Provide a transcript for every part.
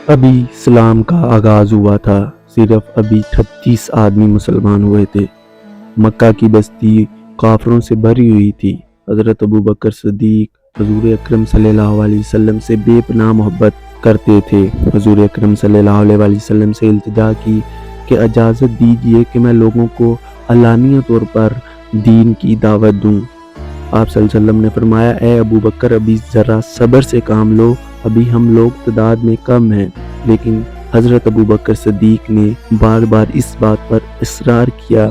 ابھی اسلام کا آغاز ہوا تھا، صرف ابھی 38 آدمی مسلمان ہوئے تھے۔ مکہ کی بستی کافروں سے بھری ہوئی تھی۔ حضرت ابوبکر صدیق حضور اکرم صلی اللہ علیہ وسلم سے بے پناہ محبت کرتے تھے۔ حضور اکرم صلی اللہ علیہ وسلم سے التجا کی کہ اجازت دیجیے کہ میں لوگوں کو علانیہ طور پر دین کی دعوت دوں۔ آپ صلی اللہ علیہ وسلم نے فرمایا، اے ابوبکر، ابھی ذرا صبر سے کام لو، ابھی ہم لوگ تعداد میں کم ہیں۔ لیکن حضرت ابوبکر صدیق نے بار بار اس بات پر اصرار کیا،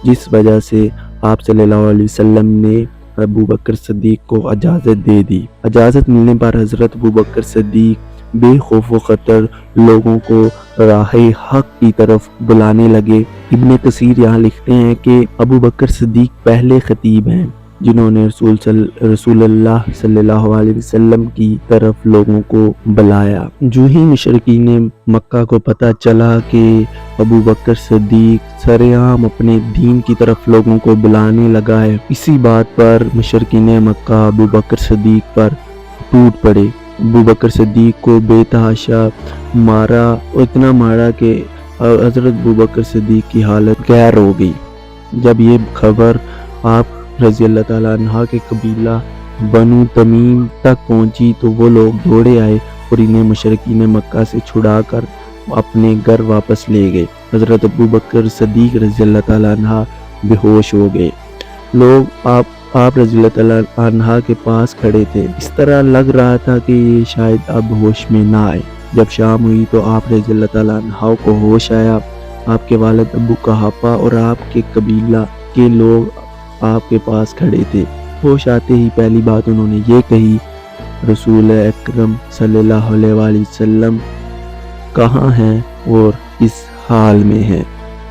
جس وجہ سے آپ صلی اللہ علیہ وسلم نے ابوبکر صدیق کو اجازت دے دی۔ اجازت ملنے پر حضرت ابوبکر صدیق بے خوف و خطر لوگوں کو راہ حق کی طرف بلانے لگے۔ ابن کثیر یہاں لکھتے ہیں کہ ابوبکر صدیق پہلے خطیب ہیں جنہوں نے رسول اللہ صلی اللہ علیہ وسلم کی طرف لوگوں کو بلایا۔ جو ہی مشرکین مکہ کو پتہ چلا کہ ابوبکر صدیق سرعام اپنے دین کی طرف لوگوں کو بلانے لگا ہے، اسی بات پر مشرکین مکہ ابوبکر صدیق پر ٹوٹ پڑے۔ ابوبکر صدیق کو بے تحاشا مارا، اور اتنا مارا کہ حضرت ابوبکر صدیق کی حالت غیر ہو گئی۔ جب یہ خبر آپ رضی اللہ تعالیٰ عنہ کے قبیلہ بنو تمیم تک پہنچی تو وہ لوگ دوڑے آئے اور انہیں مشرکین مکہ سے چھڑا کر اپنے گھر واپس لے گئے۔ حضرت ابوبکر صدیق رضی اللہ تعالیٰ عنہ بے ہوش ہو گئے۔ لوگ آپ رضی اللہ تعالیٰ عنہ کے پاس کھڑے تھے، اس طرح لگ رہا تھا کہ یہ شاید اب ہوش میں نہ آئے۔ جب شام ہوئی تو آپ رضی اللہ تعالیٰ عنہ کو ہوش آیا۔ آپ کے والد ابو قحافہ اور آپ کے قبیلہ کے لوگ آپ کے پاس کھڑے تھے۔ ہوش آتے ہی پہلی بات انہوں نے یہ کہی، رسول اکرم صلی اللہ علیہ وسلم کہاں ہیں اور اس حال میں ہیں؟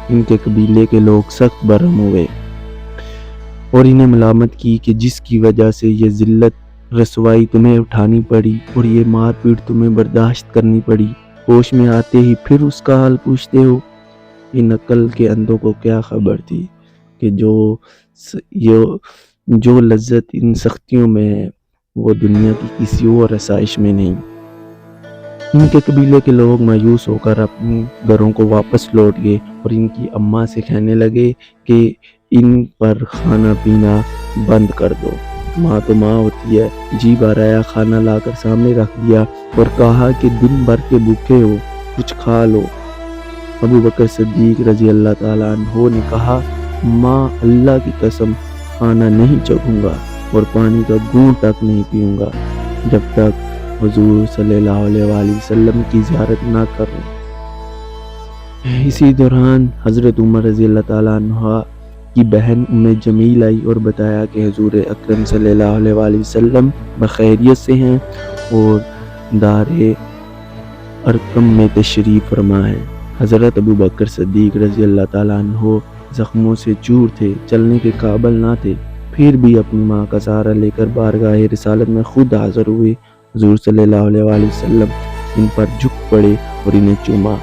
ان کے قبیلے کے لوگ سخت برہم ہوئے اور انہیں ملامت کی کہ جس کی وجہ سے یہ ذلت رسوائی تمہیں اٹھانی پڑی اور یہ مار پیٹ تمہیں برداشت کرنی پڑی، ہوش میں آتے ہی پھر اس کا حال پوچھتے ہو۔ ان عقل کے اندھوں کو کیا خبر تھی کہ جو لذت ان سختیوں میں ہے وہ دنیا کی کسی اور آسائش میں نہیں۔ ان کے قبیلے کے لوگ مایوس ہو کر اپنے گھروں کو واپس لوٹ گئے اور ان کی اماں سے کہنے لگے کہ ان پر کھانا پینا بند کر دو۔ ماں تو ماں ہوتی ہے، جی بھر آیا کھانا لا کر سامنے رکھ دیا اور کہا کہ دن بھر کے بھوکے ہو، کچھ کھا لو۔ ابوبکر صدیق رضی اللہ تعالیٰ عنہ نے کہا، ماں، اللہ کی قسم کھانا نہیں چکھوں گا اور پانی کا گھونٹ تک نہیں پیوں گا جب تک حضور صلی اللہ علیہ وسلم کی زیارت نہ کروں۔ اسی دوران حضرت عمر رضی اللہ تعالیٰ عنہ کی بہن ام جمیل آئی اور بتایا کہ حضور اکرم صلی اللہ علیہ وسلم بخیریت سے ہیں اور دار ارقم میں تشریف فرما ہے۔ حضرت ابوبکر صدیق رضی اللہ تعالیٰ عنہ زخموں سے چور تھے، چلنے کے قابل نہ تھے، پھر بھی اپنی ماں کا سہارا لے کر بارگاہ رسالت میں خود حاضر ہوئے۔ حضور صلی اللہ علیہ وسلم ان پر جھک پڑے اور انہیں چوما۔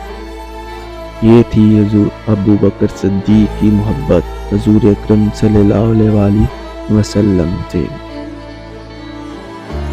یہ تھی حضور ابوبکر صدیق کی محبت حضور اکرم صلی اللہ علیہ وسلم سے۔